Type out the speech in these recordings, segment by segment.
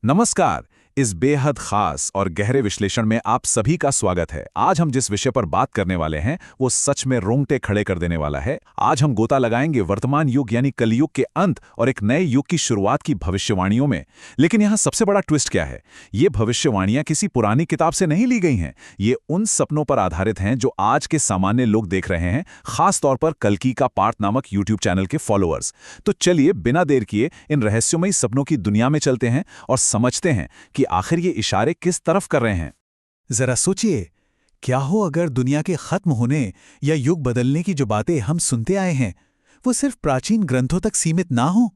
नमस्कार। इस बेहद खास और गहरे विश्लेषण में आप सभी का स्वागत है। आज हम जिस विषय पर बात करने वाले हैं वो सच में रोंगटे खड़े कर देने वाला है। आज हम गोता लगाएंगे वर्तमान युग यानी कलयुग के अंत और एक नए युग की शुरुआत की भविष्यवाणियों में। लेकिन यहाँ सबसे बड़ा ट्विस्ट क्या है? ये भविष्यवाणियां किसी पुरानी किताब से नहीं ली गई हैं। ये उन सपनों पर आधारित हैं जो आज के सामान्य लोग देख रहे हैं, खास तौर पर कल्कि का पार्थ नामक यूट्यूब चैनल के फॉलोअर्स। तो चलिए बिना देर किए इन रहस्यमयी सपनों की दुनिया में चलते हैं और समझते हैं कि आखिर ये इशारे किस तरफ कर रहे हैं। जरा सोचिए, क्या हो अगर दुनिया के खत्म होने या युग बदलने की जो बातें हम सुनते आए हैं वो सिर्फ प्राचीन ग्रंथों तक सीमित ना हो?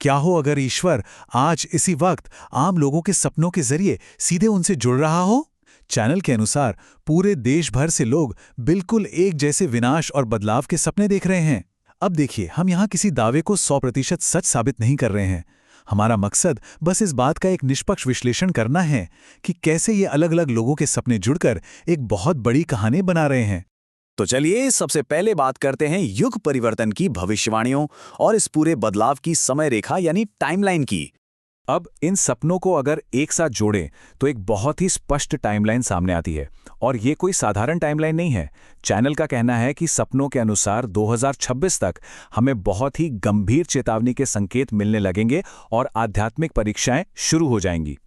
क्या हो अगर ईश्वर आज इसी वक्त आम लोगों के सपनों के जरिए सीधे उनसे जुड़ रहा हो? चैनल के अनुसार पूरे देश भर से लोग बिल्कुल एक जैसे विनाश और बदलाव के सपने देख रहे हैं। अब देखिए, हम यहाँ किसी दावे को 100% सच साबित नहीं कर रहे हैं। हमारा मकसद बस इस बात का एक निष्पक्ष विश्लेषण करना है कि कैसे ये अलग अलग लोगों के सपने जुड़कर एक बहुत बड़ी कहानी बना रहे हैं। तो चलिए सबसे पहले बात करते हैं युग परिवर्तन की भविष्यवाणियों और इस पूरे बदलाव की समय रेखा यानी टाइमलाइन की। अब इन सपनों को अगर एक साथ जोड़ें तो एक बहुत ही स्पष्ट टाइमलाइन सामने आती है। और ये कोई साधारण टाइमलाइन नहीं है। चैनल का कहना है कि सपनों के अनुसार 2026 तक हमें बहुत ही गंभीर चेतावनी के संकेत मिलने लगेंगे और आध्यात्मिक परीक्षाएं शुरू हो जाएंगी।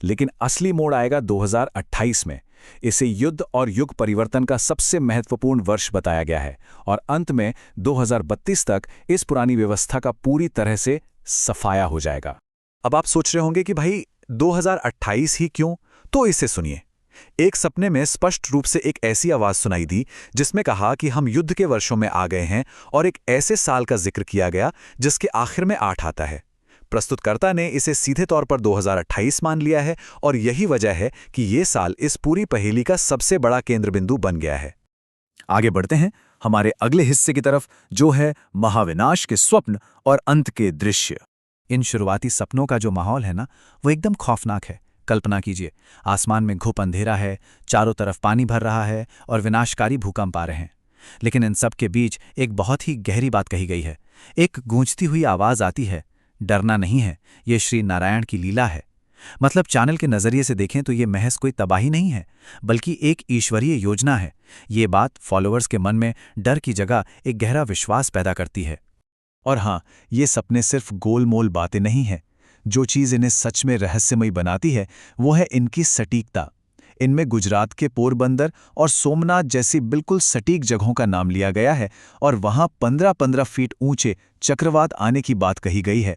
लेकिन असली मोड़ आएगा 2028 में। इसे युद्ध और युग परिवर्तन का सबसे महत्वपूर्ण वर्ष बताया गया है और अंत में 2032 तक इस पुरानी व्यवस्था का पूरी तरह से सफाया हो जाएगा। अब आप सोच रहे होंगे कि भाई 2028 ही क्यों? तो इसे सुनिए। एक सपने में स्पष्ट रूप से एक ऐसी आवाज सुनाई दी जिसमें कहा कि हम युद्ध के वर्षों में आ गए हैं और एक ऐसे साल का जिक्र किया गया जिसके आखिर में 8 आता है। प्रस्तुतकर्ता ने इसे सीधे तौर पर 2028 मान लिया है और यही वजह है कि ये साल इस पूरी पहेली का सबसे बड़ा केंद्र बिंदु बन गया है। आगे बढ़ते हैं हमारे अगले हिस्से की तरफ, जो है महाविनाश के स्वप्न और अंत के दृश्य। इन शुरुआती सपनों का जो माहौल है ना, वो एकदम खौफनाक है। कल्पना कीजिए, आसमान में घुप अंधेरा है, चारों तरफ पानी भर रहा है और विनाशकारी भूकंप आ रहे हैं। लेकिन इन सब के बीच एक बहुत ही गहरी बात कही गई है। एक गूंजती हुई आवाज आती है, डरना नहीं है, ये श्री नारायण की लीला है। मतलब चैनल के नजरिए से देखें तो ये महज कोई तबाही नहीं है, बल्कि एक ईश्वरीय योजना है। ये बात फॉलोअर्स के मन में डर की जगह एक गहरा विश्वास पैदा करती है। और हाँ, ये सपने सिर्फ गोलमोल बातें नहीं हैं। जो चीज़ इन्हें सच में रहस्यमयी बनाती है वो है इनकी सटीकता। इनमें गुजरात के पोरबंदर और सोमनाथ जैसी बिल्कुल सटीक जगहों का नाम लिया गया है और वहाँ 15-15 फीट ऊंचे चक्रवात आने की बात कही गई है।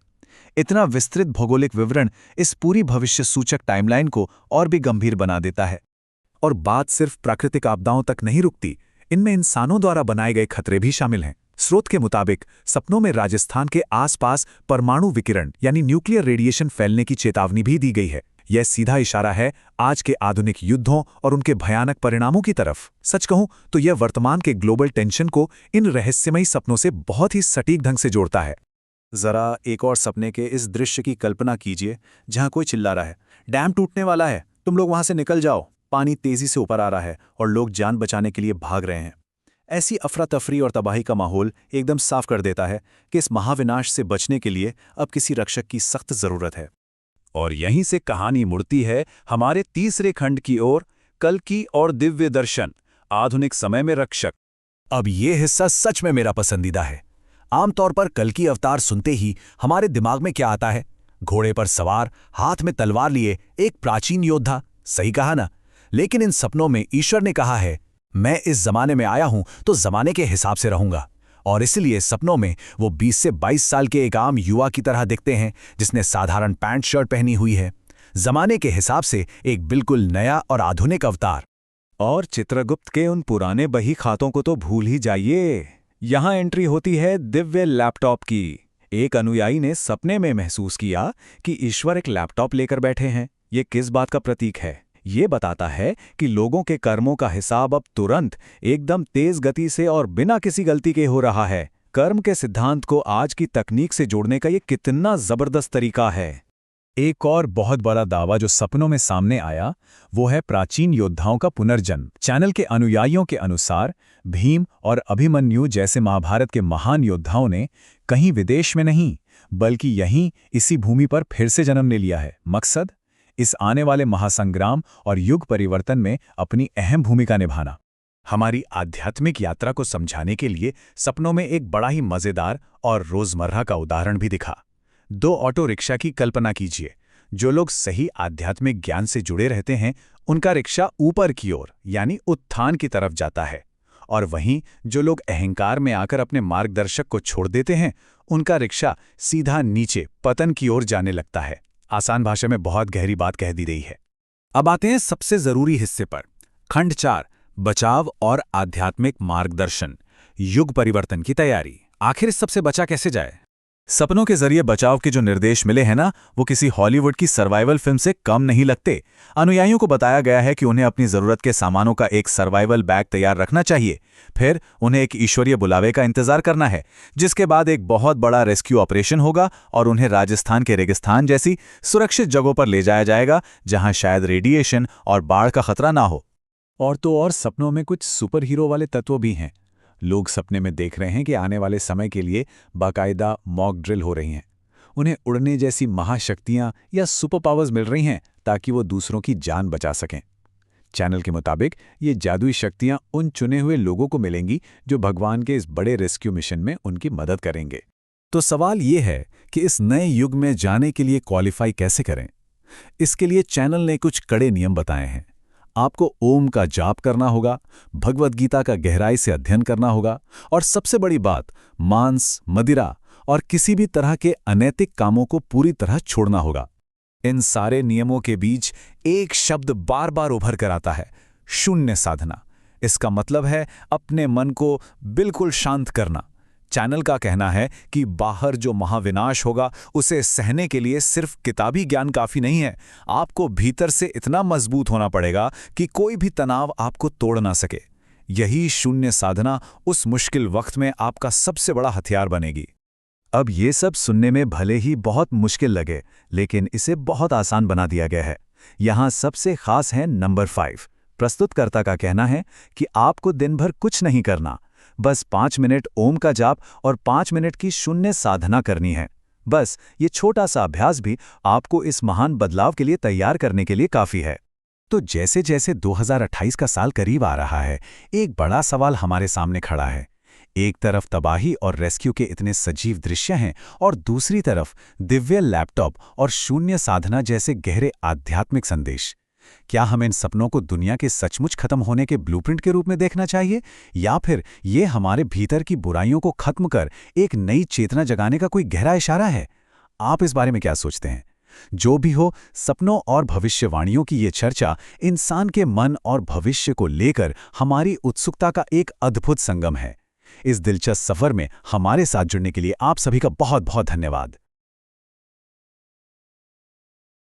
इतना विस्तृत भौगोलिक विवरण इस पूरी भविष्य सूचक टाइमलाइन को और भी गंभीर बना देता है। और बात सिर्फ प्राकृतिक आपदाओं तक नहीं रुकती, इनमें इंसानों द्वारा बनाए गए खतरे भी शामिल हैं। स्रोत के मुताबिक सपनों में राजस्थान के आसपास परमाणु विकिरण यानी न्यूक्लियर रेडिएशन फैलने की चेतावनी भी दी गई है। यह सीधा इशारा है आज के आधुनिक युद्धों और उनके भयानक परिणामों की तरफ। सच कहूं तो यह वर्तमान के ग्लोबल टेंशन को इन रहस्यमयी सपनों से बहुत ही सटीक ढंग से जोड़ता है। जरा एक और सपने के इस दृश्य की कल्पना कीजिए जहां कोई चिल्ला रहा है, डैम टूटने वाला है, तुम लोग वहां से निकल जाओ। पानी तेजी से ऊपर आ रहा है और लोग जान बचाने के लिए भाग रहे हैं। ऐसी अफरा तफरी और तबाही का माहौल एकदम साफ कर देता है कि इस महाविनाश से बचने के लिए अब किसी रक्षक की सख्त जरूरत है। और यहीं से कहानी मुड़ती है हमारे तीसरे खंड की ओर, कल्कि और दिव्य दर्शन, आधुनिक समय में रक्षक। अब ये हिस्सा सच में मेरा पसंदीदा है। आमतौर पर कल्कि अवतार सुनते ही हमारे दिमाग में क्या आता है? घोड़े पर सवार, हाथ में तलवार लिए एक प्राचीन योद्धा। सही कहा ना? लेकिन इन सपनों में ईश्वर ने कहा है, मैं इस जमाने में आया हूं तो जमाने के हिसाब से रहूंगा। और इसलिए सपनों में वो 20 से 22 साल के एक आम युवा की तरह दिखते हैं जिसने साधारण पैंट शर्ट पहनी हुई है। जमाने के हिसाब से एक बिल्कुल नया और आधुनिक अवतार। और चित्रगुप्त के उन पुराने बही खातों को तो भूल ही जाइए। यहां एंट्री होती है दिव्य लैपटॉप की। एक अनुयायी ने सपने में महसूस किया कि ईश्वर एक लैपटॉप लेकर बैठे हैं। ये किस बात का प्रतीक है? ये बताता है कि लोगों के कर्मों का हिसाब अब तुरंत, एकदम तेज गति से और बिना किसी गलती के हो रहा है। कर्म के सिद्धांत को आज की तकनीक से जोड़ने का ये कितना जबरदस्त तरीका है। एक और बहुत बड़ा दावा जो सपनों में सामने आया वो है प्राचीन योद्धाओं का पुनर्जन्म। चैनल के अनुयायियों के अनुसार भीम और अभिमन्यु जैसे महाभारत के महान योद्धाओं ने कहीं विदेश में नहीं बल्कि यहीं इसी भूमि पर फिर से जन्म ले लिया है। मकसद, इस आने वाले महासंग्राम और युग परिवर्तन में अपनी अहम भूमिका निभाना। हमारी आध्यात्मिक यात्रा को समझाने के लिए सपनों में एक बड़ा ही मजेदार और रोजमर्रा का उदाहरण भी दिखा। 2 ऑटो रिक्शा की कल्पना कीजिए। जो लोग सही आध्यात्मिक ज्ञान से जुड़े रहते हैं, उनका रिक्शा ऊपर की ओर यानी उत्थान की तरफ जाता है, और वहीं जो लोग अहंकार में आकर अपने मार्गदर्शक को छोड़ देते हैं, उनका रिक्शा सीधा नीचे पतन की ओर जाने लगता है। आसान भाषा में बहुत गहरी बात कह दी गई है। अब आते हैं सबसे जरूरी हिस्से पर। खंड 4, बचाव और आध्यात्मिक मार्गदर्शन, युग परिवर्तन की तैयारी। आखिर इस सबसे बचा कैसे जाए? सपनों के जरिए बचाव के जो निर्देश मिले हैं ना, वो किसी हॉलीवुड की सर्वाइवल फिल्म से कम नहीं लगते। अनुयायियों को बताया गया है कि उन्हें अपनी जरूरत के सामानों का एक सर्वाइवल बैग तैयार रखना चाहिए। फिर उन्हें एक ईश्वरीय बुलावे का इंतजार करना है, जिसके बाद एक बहुत बड़ा रेस्क्यू ऑपरेशन होगा और उन्हें राजस्थान के रेगिस्तान जैसी सुरक्षित जगहों पर ले जाया जाएगा, जहां शायद रेडिएशन और बाढ़ का खतरा ना हो। और तो और सपनों में कुछ सुपर हीरो वाले तत्व भी हैं। लोग सपने में देख रहे हैं कि आने वाले समय के लिए बाकायदा मॉक ड्रिल हो रही हैं। उन्हें उड़ने जैसी महाशक्तियां या सुपर पावर्स मिल रही हैं ताकि वो दूसरों की जान बचा सकें। चैनल के मुताबिक ये जादुई शक्तियां उन चुने हुए लोगों को मिलेंगी जो भगवान के इस बड़े रेस्क्यू मिशन में उनकी मदद करेंगे। तो सवाल ये है कि इस नए युग में जाने के लिए क्वालिफाई कैसे करें? इसके लिए चैनल ने कुछ कड़े नियम बताए हैं। आपको ओम का जाप करना होगा, भगवद गीता का गहराई से अध्ययन करना होगा, और सबसे बड़ी बात, मांस, मदिरा और किसी भी तरह के अनैतिक कामों को पूरी तरह छोड़ना होगा। इन सारे नियमों के बीच एक शब्द बार बार उभर कर आता है, शून्य साधना। इसका मतलब है अपने मन को बिल्कुल शांत करना। चैनल का कहना है कि बाहर जो महाविनाश होगा, उसे सहने के लिए सिर्फ किताबी ज्ञान काफी नहीं है। आपको भीतर से इतना मजबूत होना पड़ेगा कि कोई भी तनाव आपको तोड़ ना सके। यही शून्य साधना उस मुश्किल वक्त में आपका सबसे बड़ा हथियार बनेगी। अब ये सब सुनने में भले ही बहुत मुश्किल लगे, लेकिन इसे बहुत आसान बना दिया गया है। यहाँ सबसे खास है नंबर 5। प्रस्तुतकर्ता का कहना है कि आपको दिन भर कुछ नहीं करना, बस 5 मिनट ओम का जाप और 5 मिनट की शून्य साधना करनी है। बस ये छोटा सा अभ्यास भी आपको इस महान बदलाव के लिए तैयार करने के लिए काफी है। तो जैसे जैसे 2028 का साल करीब आ रहा है, एक बड़ा सवाल हमारे सामने खड़ा है। एक तरफ तबाही और रेस्क्यू के इतने सजीव दृश्य हैं, और दूसरी तरफ दिव्य लैपटॉप और शून्य साधना जैसे गहरे आध्यात्मिक संदेश। क्या हमें इन सपनों को दुनिया के सचमुच खत्म होने के ब्लूप्रिंट के रूप में देखना चाहिए, या फिर ये हमारे भीतर की बुराइयों को खत्म कर एक नई चेतना जगाने का कोई गहरा इशारा है? आप इस बारे में क्या सोचते हैं? जो भी हो, सपनों और भविष्यवाणियों की ये चर्चा इंसान के मन और भविष्य को लेकर हमारी उत्सुकता का एक अद्भुत संगम है। इस दिलचस्प सफर में हमारे साथ जुड़ने के लिए आप सभी का बहुत बहुत धन्यवाद।